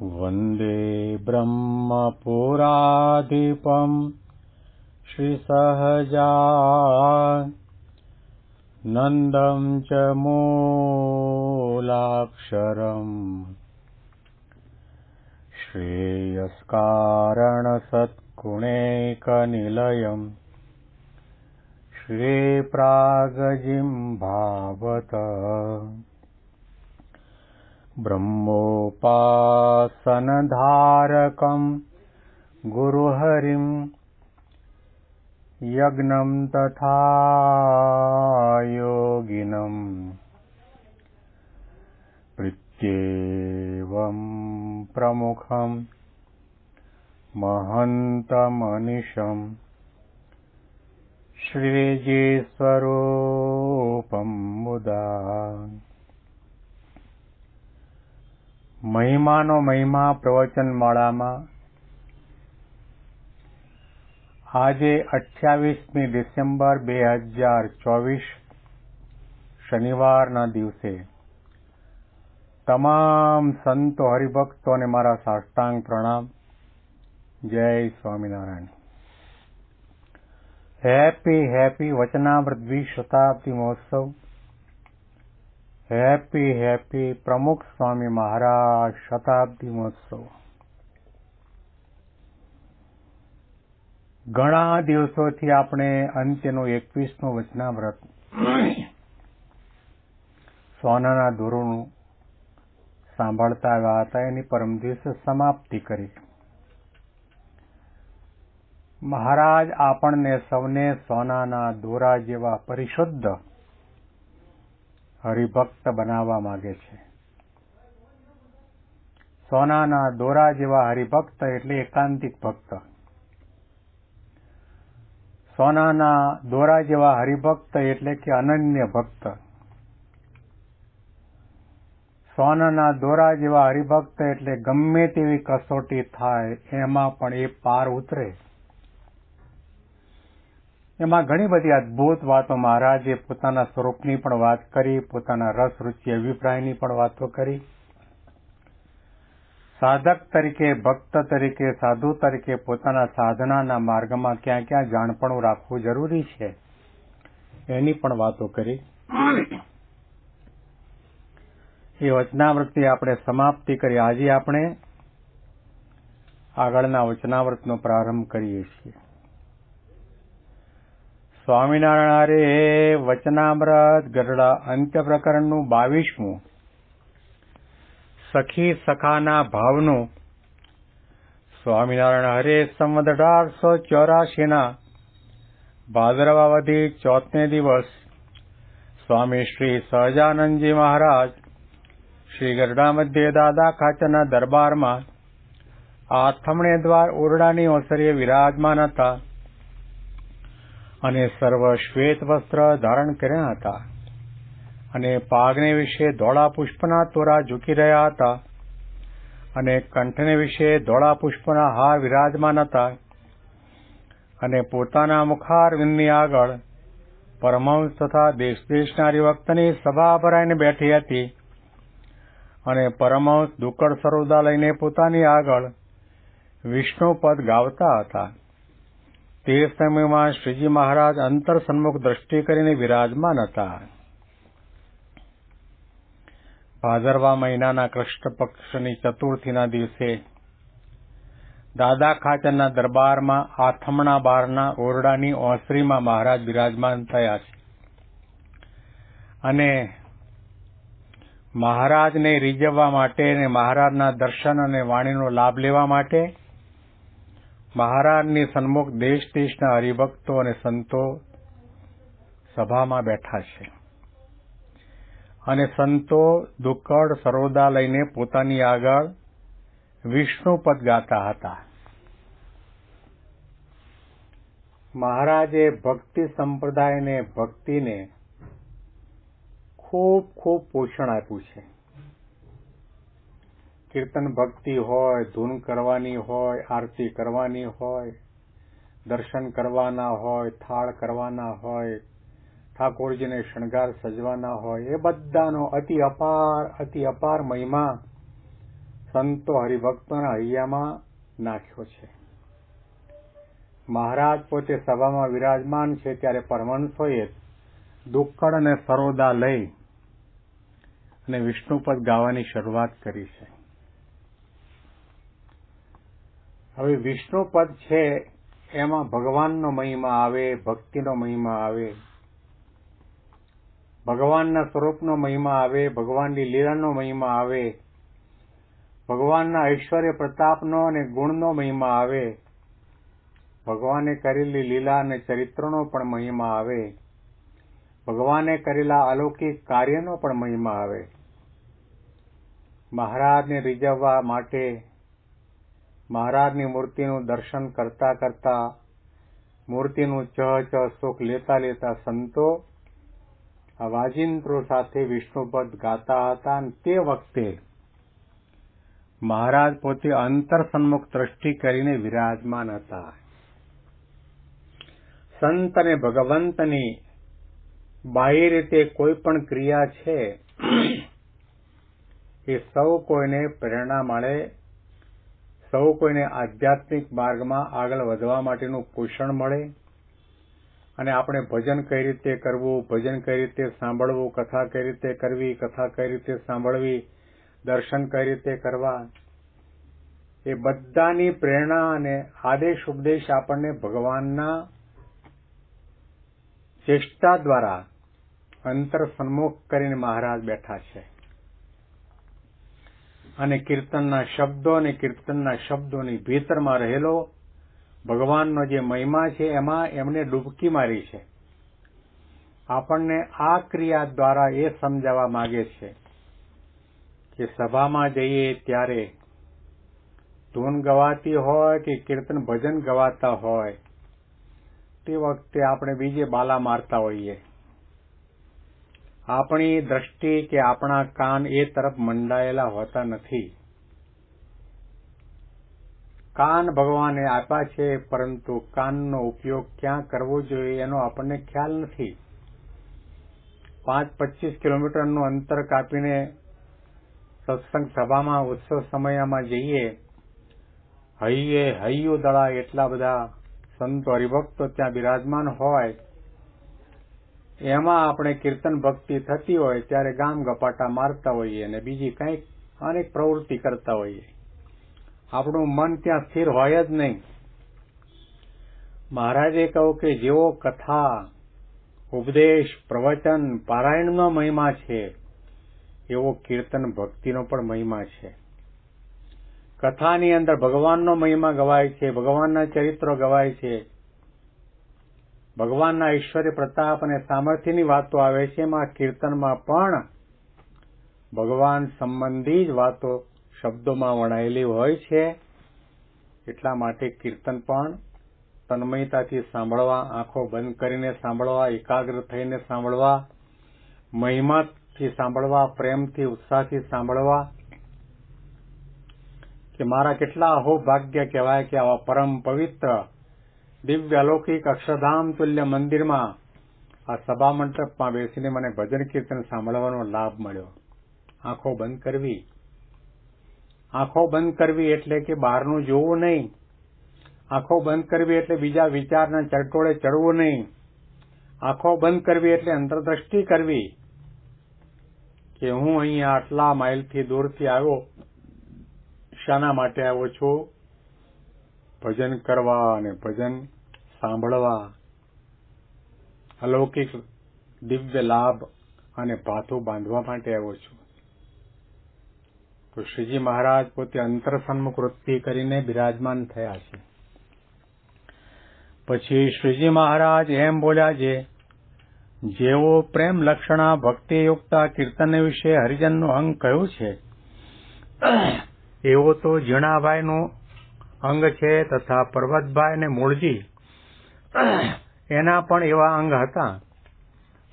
वन्दे ब्रह्मपुराधिपम् श्रीसहजानन्दं च मूलाक्षरम् श्रेयस्कारणसत्कुणैकनिलयम् श्रीप्रागजिह्वावत ब्रह्मोपासनधारकं गुरुहरिं यज्ञं तथा योगिनं प्रत्येवं प्रमुखं महन्तमनिशं श्रीजीस्वरूपं मुदा મહિમાનો મહિમા પ્રવચનમાળામાં આજે 28મી ડિસેમ્બર 2024 શનિવારના દિવસે તમામ સંતો હરિભક્તોને મારા સાષ્ટાંગ પ્રણામ. જય સ્વામિનારાયણ. હેપી વચનામૃત દ્વિશતાબ્દી મહોત્સવ. હેપી પ્રમુખ સ્વામી મહારાજ શતાબ્દી મહોત્સવ. ઘણા દિવસોથી આપણે અંત્યનું 21મું વચનામૃત સોનાના દોરોનું સાંભળતા આવ્યા હતા. એની પરમ દિવસે સમાપ્તિ કરી. મહારાજ આપણને સૌને સોનાના દોરા જેવા પરિશુદ્ધ હરિભક્ત બનાવવા માંગે છે. સોનાના દોરા જેવા હરિભક્ત એટલે એકાંતિક ભક્ત. સોનાના દોરા જેવા હરિભક્ત એટલે કે અનન્ય ભક્ત. સોનાના દોરા જેવા હરિભક્ત એટલે ગમે તેવી કસોટી થાય એમાં પણ એ પાર ઉતરે. એમાં ઘણી બધી અદભુત વાતો મહારાજે પોતાના સ્વરૂપની પણ વાત કરી, પોતાના રસ રૂચિ અભિપ્રાયની પણ વાતો કરી. સાધક તરીકે, ભક્ત તરીકે, સાધુ તરીકે પોતાના સાધનાના માર્ગમાં ક્યાં ક્યાં જાણપણું રાખવું જરૂરી છે એની પણ વાતો કરી. એ વચનાવૃત્તિ આપણે સમાપ્તિ કરી. આજે આપણે આગળના વચનાવૃતનો પ્રારંભ કરીએ છીએ. સ્વામિનારાયણ હરે વચનામૃત ગરડા અંત્ય પ્રકરણનું 22મું સખી સખાના ભાવનું. સ્વામિનારાયણ હરે સંવત 1884 ભાદરવા વધી 4ને દિવસ સ્વામી શ્રી સહજાનંદજી મહારાજ શ્રી ગરડા મધ્યે દાદા ખાચરના દરબારમાં આથમણે દ્વાર ઓરડાની ઓસરીએ વિરાજમાન હતા અને સર્વ શ્વેત વસ્ત્ર ધારણ કર્યા હતા અને પાગને વિશે ધોળા પુષ્પના તોરા ઝૂકી રહ્યા હતા અને કંઠને વિશે ધોળા પુષ્પના હાર વિરાજમાન હતા અને પોતાના મુખારવિંદની આગળ પરમહંસ તથા દેશ દેશના હરિભક્તની સભા ભરાઈને બેઠી હતી અને પરમહંસ દુક્કડ સરોદા લઈને પોતાની આગળ વિષ્ણુ પદ ગાવતા હતા. તે સમયમાં શ્રીજી મહારાજ અંતર સન્મુખ દ્રષ્ટિ કરીને વિરાજમાન હતા. ભાદરવા મહિનાના કૃષ્ણ પક્ષની ચતુર્થીના દિવસે દાદા ખાચરના દરબારમાં આથમણા બારના ઓરડાની ઓસરીમાં મહારાજ બિરાજમાન થયા છે અને મહારાજને રીઝવવા માટે અને મહારાજના દર્શન અને વાણીનો લાભ લેવા માટે મહારાજની સન્મુખ દેશ દેશના હરિભક્તો અને સંતો સભામાં બેઠા છે અને સંતો દુક્કડ સરોદા લઈને પોતાની આગળ વિષ્ણુ પદ ગાતા હતા. મહારાજે ભક્તિ સંપ્રદાયને ભક્તિને ખૂબ પોષણ આપ્યું છે. કીર્તન ભક્તિ હોય, ધૂન કરવાની હોય, આરતી કરવાની હોય, દર્શન કરવાના હોય, થાળ કરવાના હોય, ઠાકોરજીને શણગાર સજવાના હોય, એ બધાનો અતિ અપાર મહિમા સંતો હરિભક્તોના હૈયામાં નાખ્યો છે. મહારાજ પોતે સભામાં વિરાજમાન છે ત્યારે પરમહંસોએ દુક્કડ અને સરોદા લઈ અને વિષ્ણુપદ ગાવાની શરૂઆત કરી છે. હવે વિષ્ણુપદ છે એમાં ભગવાનનો મહિમા આવે, ભક્તિનો મહિમા આવે, ભગવાનના સ્વરૂપનો મહિમા આવે, ભગવાનની લીલાનો મહિમા આવે, ભગવાનના ઐશ્વર્ય પ્રતાપનો અને ગુણનો મહિમા આવે, ભગવાને કરેલી લીલા અને ચરિત્રનો પણ મહિમા આવે, ભગવાને કરેલા અલૌકિક કાર્યનો પણ મહિમા આવે. મહારાજને રીઝવવા માટે મહારાજની મૂર્તિનું દર્શન કરતા કરતા, મૂર્તિનું ચહ સુખ લેતા લેતા સંતો આ વાજિંત્રો સાથે વિષ્ણુપદ ગાતા હતા. અને તે વખતે મહારાજ પોતે અંતર સન્મુખ દ્રષ્ટિ કરીને વિરાજમાન હતા. સંત અને ભગવંતની બાહ્ય રીતે કોઈ પણ ક્રિયા છે એ સૌ કોઈને પ્રેરણા મળે, સૌ કોઈને આધ્યાત્મિક માર્ગમાં આગળ વધવા માટેનું પોષણ મળે. અને આપણે ભજન કઈ રીતે કરવું, ભજન કઈ રીતે સાંભળવું, કથા કઈ રીતે કરવી, કથા કઈ રીતે સાંભળવી, દર્શન કઈ રીતે કરવા, એ બધાની પ્રેરણા અને આદેશ ઉપદેશ આપણને ભગવાનના ચેષ્ટા દ્વારા અંતર સન્મુખ કરીને મહારાજ બેઠા છે. અને કીર્તનના શબ્દો અને કીર્તનના શબ્દોની ભીતરમાં રહેલો ભગવાનનો જે મહિમા છે એમાં એમને ડૂબકી મારી છે. આપણને આ ક્રિયા દ્વારા એ સમજાવવા માંગે છે કે સભામાં જઈએ ત્યારે ધૂન ગવાતી હોય કે કીર્તન ભજન ગવાતા હોય તે વખતે આપણે બીજે બાલા મારતા હોઈએ. આપણી દ્રષ્ટિ કે આપણા કાન એ તરફ મંડાયેલા હોતા નથી. કાન ભગવાને આપ્યા છે, પરંતુ કાનનો ઉપયોગ ક્યાં કરવો જોઈએ એનો આપણને ખ્યાલ નથી. 5-25 કિલોમીટરનું અંતર કાપીને સત્સંગ સભામાં ઉત્સવ સમયમાં જઈએ, હૈયું દળા એટલા બધા સંતો હરિભક્તો ત્યાં બિરાજમાન હોય, એમાં આપણે કીર્તન ભક્તિ થતી હોય ત્યારે ગામ ગપાટા મારતા હોઈએ અને બીજી કંઈક અનેક પ્રવૃત્તિ કરતા હોઈએ. આપણું મન ત્યાં સ્થિર હોય જ નહીં. મહારાજે કહ્યું કે જેવો કથા, ઉપદેશ, પ્રવચન, પારાયણનો મહિમા છે એવો કીર્તન ભક્તિનો પણ મહિમા છે. કથાની અંદર ભગવાનનો મહિમા ગવાય છે, ભગવાનના ચરિત્રો ગવાય છે, ભગવાનના ઐશ્વર્ય પ્રતાપ અને સામર્થ્યની વાતો આવે છે. એમાં કીર્તનમાં પણ ભગવાન સંબંધી જ વાતો શબ્દોમાં વણાયેલી હોય છે. એટલા માટે કીર્તન પણ તન્મયતાથી સાંભળવા, આંખો બંધ કરીને સાંભળવા, એકાગ્ર થઈને સાંભળવા, મહિમાથી સાંભળવા, પ્રેમથી, ઉત્સાહથી સાંભળવા. કે મારા કેટલા અહોભાગ્ય કહેવાય કે આવા પરમ પવિત્ર દિવ્ય અલૌકિક અક્ષરધામ તુલ્ય મંદિરમાં આ સભા મંડપમાં બેસીને મને ભજન કીર્તન સાંભળવાનો લાભ મળ્યો. આંખો બંધ કરવી. આંખો બંધ કરવી એટલે કે બહારનું જોવું નહીં. આંખો બંધ કરવી એટલે બીજા વિચારના ચરટોળે ચડવું નહીં. આંખો બંધ કરવી એટલે અંતરદ્રષ્ટિ કરવી કે હું અહીંયા આટલા માઇલથી દૂરથી આવ્યો, શાના માટે આવ્યો છું? ભજન કરવા અને ભજન સાંભળવા, અલૌકિક દિવ્ય લાભ અને ભાથું બાંધવા માટે આવ્યો છું. તો શ્રીજી મહારાજ પોતે અંતર સન્મુખ વૃત્તિ કરીને બિરાજમાન થયા છે. પછી શ્રીજી મહારાજ એમ બોલ્યા છે, જેવો પ્રેમ લક્ષણા ભક્તિયુક્ત કીર્તન વિશે હરિજનનું અંગ કહ્યું છે એવો તો જીણાભાઈનું અંગ છે, તથા પર્વતભાઈ અને મૂળજી એના પણ એવા અંગ હતા.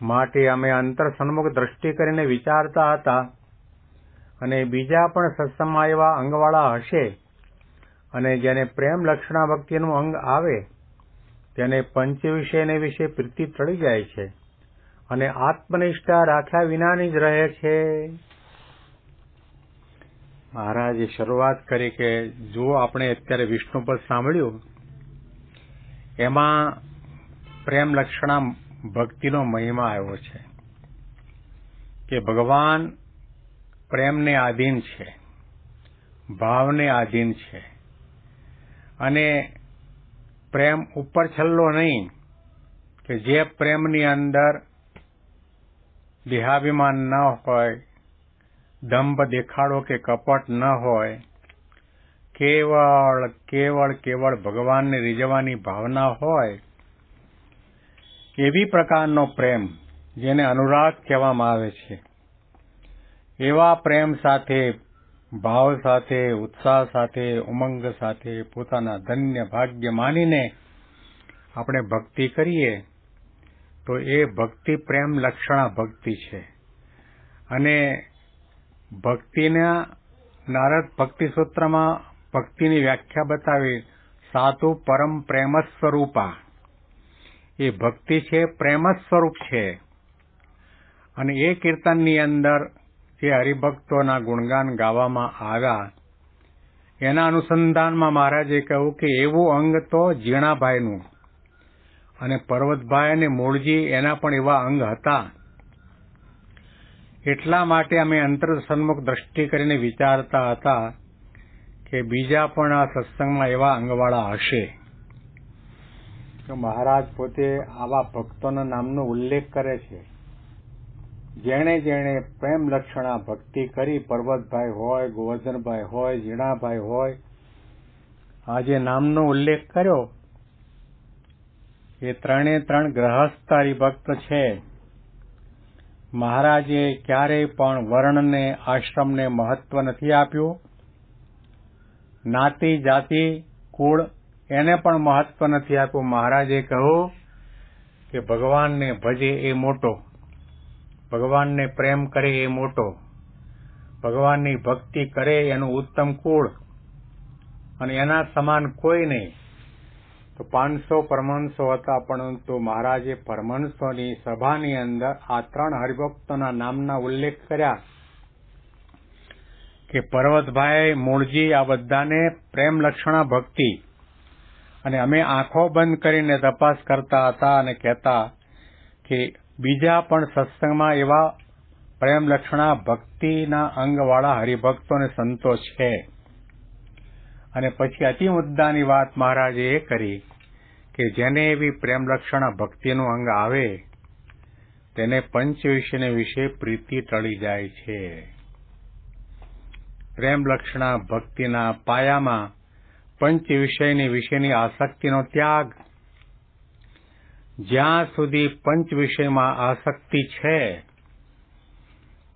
માટે અમે અંતર સન્મુખ દ્રષ્ટિ કરીને વિચારતા હતા અને બીજા પણ સત્સંગમાં એવા અંગવાળા હશે અને જેને પ્રેમ લક્ષણા ભક્તિનું અંગ આવે તેને પંચ વિષયને વિશે પ્રીતિ ચડી જાય છે અને આત્મનિષ્ઠા રાખ્યા વિનાની જ રહે છે. મહારાજે શરૂઆત કરી કે જો આપણે અત્યારે વિષ્ણુપદ સાંભળ્યું, એમાં પ્રેમ લક્ષણા ભક્તિનો મહિમા આવ્યો છે કે ભગવાન પ્રેમને આધીન છે, ભાવને આધીન છે, અને પ્રેમ ઉપર છલ્લો નહીં, કે જે પ્રેમની અંદર દેહાભિમાન ન હોય, દંભ દેખાડો કે કપટ ન હોય, કેવળ ભગવાનને રીઝવવાની ભાવના હોય, એવી પ્રકારનો પ્રેમ જેને અનુરાગ કહેવામાં આવે છે, એવા પ્રેમ સાથે, ભાવ સાથે, ઉત્સાહ સાથે, ઉમંગ સાથે પોતાના ધન્ય ભાગ્ય માનીને આપણે ભક્તિ કરીએ તો એ ભક્તિ પ્રેમ લક્ષણા ભક્તિ છે. અને ભક્તિના નારદ ભક્તિ સૂત્રમાં ભક્તિની વ્યાખ્યા બતાવી, સાતુ પરમ પ્રેમ સ્વરૂપા. એ ભક્તિ છે, પ્રેમ સ્વરૂપ છે. અને એ કીર્તનની અંદર જે હરિભક્તોના ગુણગાન ગાવામાં આવ્યા, એના અનુસંધાનમાં મહારાજે કહ્યું કે એવું અંગ તો જીણાભાઈનું, અને પર્વતભાઈ અને મૂળજી એના પણ એવા અંગ હતા. એટલા માટે અમે અંતર સન્મુખ દ્રષ્ટિ કરીને વિચારતા હતા કે બીજા પણ આ સત્સંગમાં એવા અંગવાળા હશે. તો મહારાજ પોતે આવા ભક્તોના નામનો ઉલ્લેખ કરે છે, જેણે પ્રેમ લક્ષણા ભક્તિ કરી, પર્વતભાઈ હોય, ગોવર્ધનભાઈ હોય, જીણાભાઈ હોય, આ જે નામનો ઉલ્લેખ કર્યો, એ ત્રણે ત્રણ ગ્રહસ્થ હરિભક્ત છે. મહારાજે ક્યારેય પણ વર્ણને, આશ્રમને મહત્વ નથી આપ્યું. જ્ઞાતિ, જાતિ, કુળ એને પણ મહત્વ નથી આપ્યું. મહારાજે કહ્યું કે ભગવાનને ભજે એ મોટો, ભગવાનને પ્રેમ કરે એ મોટો, ભગવાનની ભક્તિ કરે એનું ઉત્તમ કુળ, અને એના સમાન કોઈ નહીં. તો 500 પરમહંસો હતા, પરંતુ મહારાજે પરમહંસોની સભાની અંદર આ ત્રણ હરિભક્તોના નામના ઉલ્લેખ કર્યા કે પર્વતભાઈ, મૂળજી, આ બધાને પ્રેમ લક્ષણા ભક્તિ. અને અમે આંખો બંધ કરીને તપાસ કરતા હતા અને કહેતા કે બીજા પણ સત્સંગમાં એવા પ્રેમ લક્ષણા ભક્તિના અંગવાળા હરિભક્તોને સંતો છે. અને પછી અતિ મુદ્દાની વાત મહારાજે એ કરી કે જેને એવી પ્રેમ લક્ષણા ભક્તિનું અંગ આવે તેને પંચ વિષયને વિશે પ્રીતિ ટળી જાય છે. પ્રેમ લક્ષણા ભક્તિના પાયામાં પંચ વિષયની વિશેની આસક્તિનો ત્યાગ. જ્યાં સુધી પંચ વિષયમાં આસક્તિ છે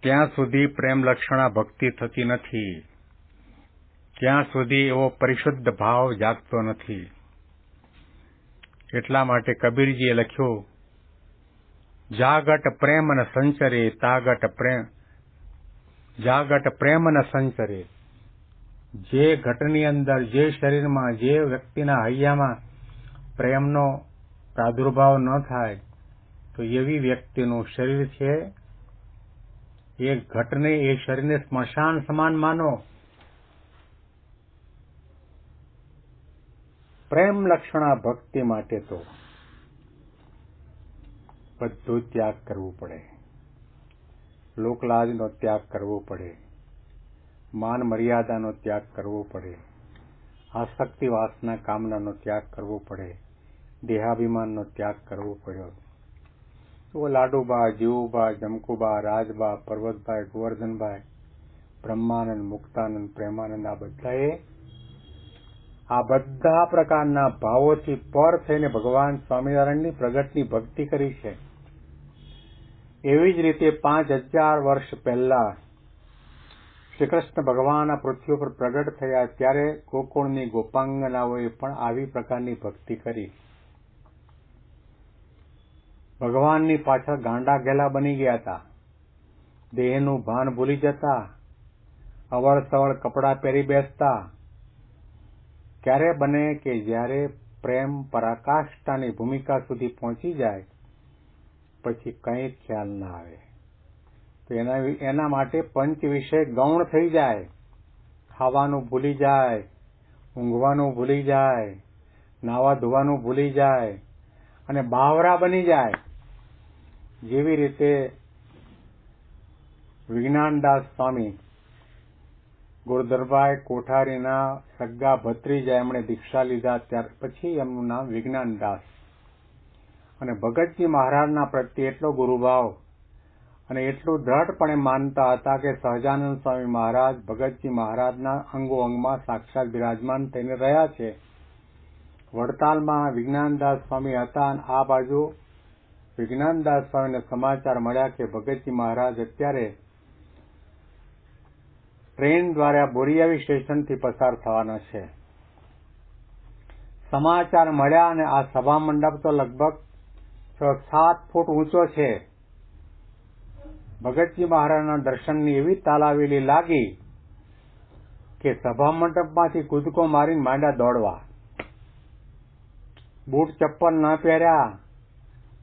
ત્યાં સુધી પ્રેમ લક્ષણા ભક્તિ થતી નથી, ત્યાં સુધી એવો પરિશુદ્ધ ભાવ જાગતો નથી. એટલા માટે કબીરજીએ લખ્યું, જાગટ પ્રેમ ન સંચરે, જાગટ પ્રેમ ન સંચરે. જે ઘટની અંદર, જે શરીરમાં, જે વ્યક્તિના હૈયામાં પ્રેમનો પ્રાદુર્ભાવ ન થાય, તો એવી વ્યક્તિનું શરીર છે એ ઘટને, એ શરીરને સ્મશાન સમાન માનો. પ્રેમ લક્ષણા ભક્તિ માટે તો બધું ત્યાગ કરવું પડે. લોકલાજનો ત્યાગ કરવો પડે, માન મર્યાદાનો ત્યાગ કરવો પડે, આસક્તિ વાસના કામનાનો ત્યાગ કરવો પડે, દેહાભિમાનનો ત્યાગ કરવો પડ્યો. તો લાડુબા, જીવુબા, જમકુબા, રાજબા, પર્વતભાઈ, ગોવર્ધનભાઈ, બ્રહ્માનંદ, મુક્તાનંદ, પ્રેમાનંદ, આ બધા પ્રકારના ભાવોથી પર થઈને ભગવાન સ્વામિનારાયણની પ્રગટની ભક્તિ કરી છે. એવી જ રીતે 5000 વર્ષ પહેલા શ્રી કૃષ્ણ ભગવાન આ પૃથ્વી પર પ્રગટ થયા ત્યારે ગોકુળની ગોપાંગનાઓએ પણ આવી પ્રકારની ભક્તિ કરી. ભગવાનની પાછળ ગાંડા ઘેલા બની ગયા હતા, દેહનું ભાન ભૂલી જતા, અવળ સવળ કપડાં પહેરી બેસતા. ક્યારે બને કે જ્યારે પ્રેમ પરાકાષ્ઠાની ભૂમિકા સુધી પહોંચી જાય પછી કંઈ ખ્યાલ ના આવે. તો એના માટે પંચ વિષય ગૌણ થઈ જાય. ખાવાનું ભૂલી જાય, ઊંઘવાનું ભૂલી જાય, નાવા ધોવાનું ભૂલી જાય અને બાવરા બની જાય. જેવી રીતે વિજ્ઞાનદાસ સ્વામી ગોરધનભાઈ કોઠારીના સગા ભત્રીજા એમણે દીક્ષા લીધા ત્યાર પછી એમનું નામ વિજ્ઞાનદાસ. અને ભગતજી મહારાજના પ્રત્યે એટલો ગુરુભાવ અને એટલું દ્રઢપણે માનતા હતા કે સહજાનંદ સ્વામી મહારાજ ભગતજી મહારાજના અંગો અંગમાં સાક્ષાત બિરાજમાન થઈને રહ્યા છે. વડતાલમાં વિજ્ઞાનદાસ સ્વામી હતા અને આ બાજુ વિજ્ઞાનદાસ સ્વામીને સમાચાર મળ્યા કે ભગતજી મહારાજ અત્યારે ટ્રેન દ્વારા બોરીયાવી સ્ટેશનથી પસાર થવાના છે. સમાચાર મળ્યા અને આ સભા મંડપ તો લગભગ 6-7 ફૂટ ઊંચો છે. ભગતજી મહારાજના દર્શનની એવી તાલાવેલી લાગી કે સભા મંડપમાંથી કૂદકો મારીને માંડ્યા દોડવા. બૂટ ચપ્પલ ન પહેર્યા,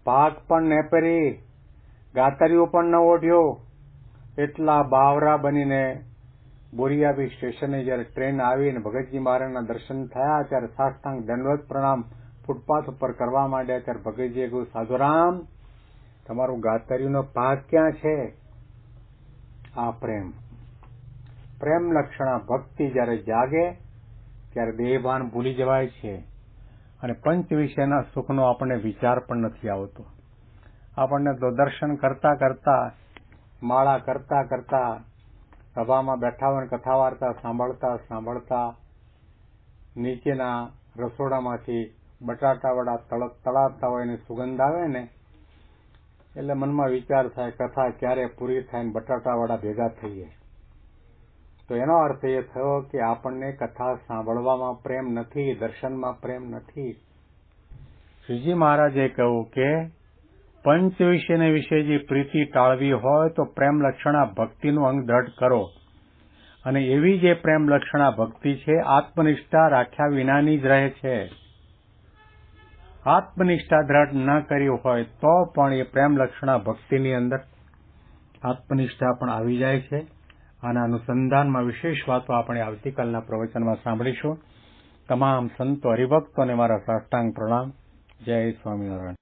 પાક પણ ન પહેરી, ગાતરીઓ પણ ન ઓઢ્યો, એટલા બાવરા બનીને બોરીયાવી સ્ટેશને જયારે ટ્રેન આવીને ભગતજી મહારાજના દર્શન થયા ત્યારે સાષ્ટાંગ દંડવત પ્રણામ ફૂટપાથ ઉપર કરવા માંડ્યા. ત્યારે ભગતજીએ કહ્યું, સાધુરામ, તમારું ગાતરીનો પાક ક્યાં છે? આ પ્રેમ લક્ષણા ભક્તિ જયારે જાગે ત્યારે દેહભાન ભૂલી જવાય છે અને પંચ વિષયના સુખનો આપણને વિચાર પણ નથી આવતો. આપણને તો દર્શન કરતા કરતા, માળા કરતા કરતા, સભામાં બેઠા હોય કથા વાર્તા સાંભળતા સાંભળતા નીચેના રસોડામાંથી બટાટા વડા તળાતા હોય ને સુગંધ આવે ને એટલે મનમાં વિચાર થાય કથા ક્યારે પૂરી થાય ને બટાટા વડા ભેગા થઈએ. તો એનો અર્થ એ થયો કે આપણને કથા સાંભળવામાં પ્રેમ નથી, દર્શનમાં પ્રેમ નથી. શ્રીજી મહારાજે કહ્યું કે પંચ વિષયને વિશે જે પ્રીતિ ટાળવી હોય તો પ્રેમ લક્ષણા ભક્તિનું અંગ દ્રઢ કરો. અને એવી જે પ્રેમ લક્ષણા ભક્તિ છે આત્મનિષ્ઠા રાખ્યા વિનાની જ રહે છે. આત્મનિષ્ઠા દ્રઢ ન કરી હોય તો પણ એ પ્રેમ લક્ષણા ભક્તિની અંદર આત્મનિષ્ઠા પણ આવી જાય છે. આના અનુસંધાનમાં વિશેષ વાતો આપણે આવતીકાલના પ્રવચનમાં સાંભળીશું. તમામ સંતો હરિભક્તોને મારા સાષ્ટાંગ પ્રણામ. જય સ્વામિનારાયણ.